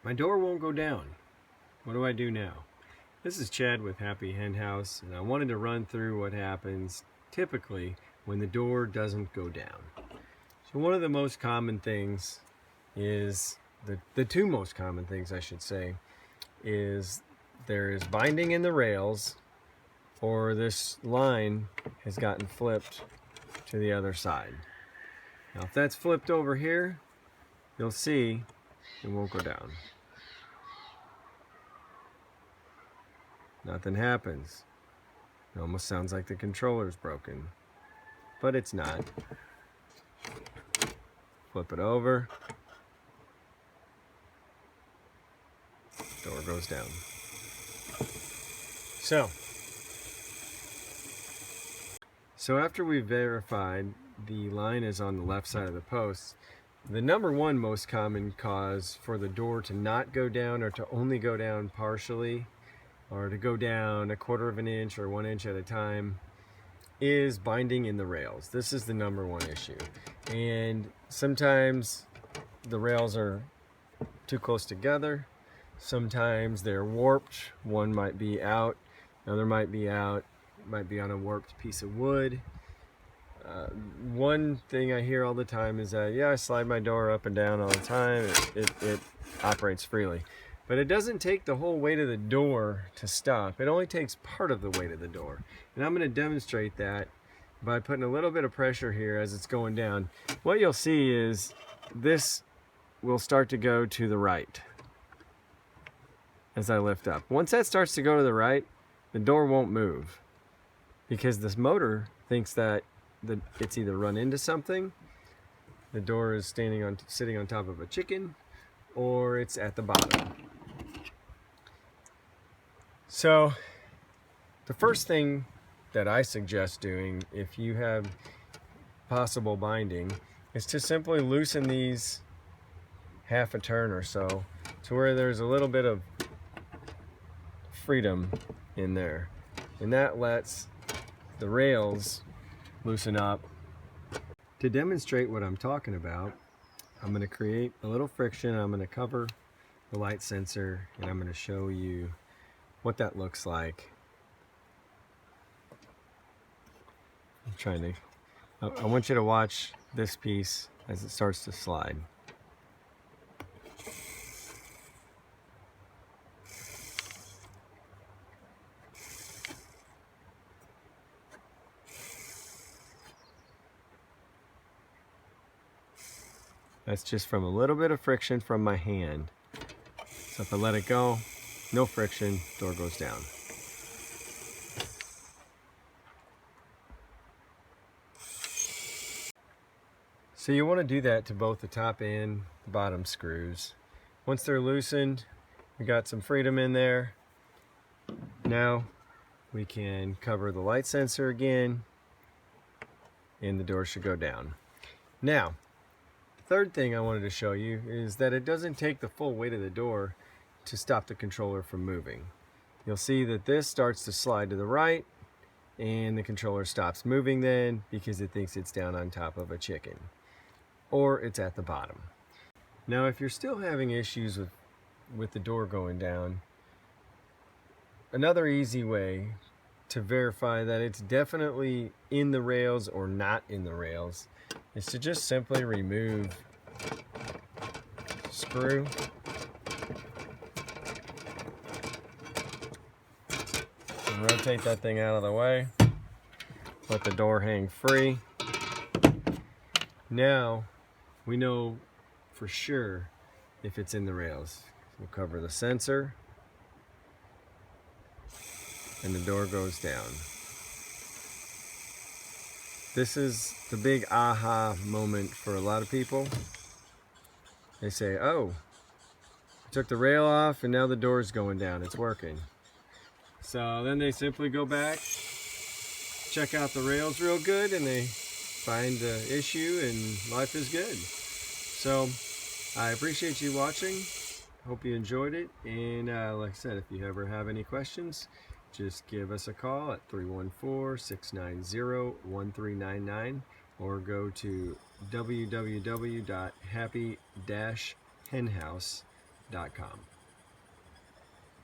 My door won't go down. What do I do now? This is Chad with Happy Hen House, and I wanted to run through what happens typically when the door doesn't go down. So one of the most common things is, the two most common things I should say, is there is binding in the rails, or this line has gotten flipped to the other side. Now if that's flipped over here, you'll see it won't go down. Nothing happens. It almost sounds like the controller's broken, but it's not. Flip it over. Door goes down. So after we've verified the line is on the left side of the post, the number one most common cause for the door to not go down, or to only go down partially, or to go down 1/4 of an inch or 1 inch at a time, is binding in the rails. This is the number one issue. And sometimes the rails are too close together. Sometimes they're warped. One might be out, another might be out, might be on a warped piece of wood. One thing I hear all the time is that, yeah, I slide my door up and down all the time. It operates freely. But it doesn't take the whole weight of the door to stop. It only takes part of the weight of the door. And I'm going to demonstrate that by putting a little bit of pressure here as it's going down. What you'll see is this will start to go to the right as I lift up. Once that starts to go to the right, the door won't move, because this motor thinks that it's either run into something, the door is sitting on top of a chicken, or it's at the bottom. So the first thing that I suggest doing, if you have possible binding, is to simply loosen these half a turn or so to where there's a little bit of freedom in there, and that lets the rails loosen up. To demonstrate what I'm talking about, I'm going to create a little friction. I'm going to cover the light sensor, and I'm going to show you what that looks like. I want you to watch this piece as it starts to slide. That's just from a little bit of friction from my hand. So if I let it go, no friction, door goes down. So you want to do that to both the top and the bottom screws. Once they're loosened, we got some freedom in there. Now we can cover the light sensor again, and the door should go down. Now, third thing I wanted to show you is that it doesn't take the full weight of the door to stop the controller from moving. You'll see that this starts to slide to the right, and the controller stops moving then, because it thinks it's down on top of a chicken, or it's at the bottom. Now if you're still having issues with the door going down, another easy way to verify that it's definitely in the rails or not in the rails is to just simply remove the screw and rotate that thing out of the way. Let the door hang free. Now we know for sure if it's in the rails. We'll cover the sensor, and the door goes down. This is the big aha moment for a lot of people. They say, oh, I took the rail off and now the door's going down, it's working. So then they simply go back, check out the rails real good, and they find the issue, and life is good. So I appreciate you watching. Hope you enjoyed it, and like I said, if you ever have any questions, just give us a call at 314-690-1399, or go to www.happy-henhouse.com. troubleshooting.com.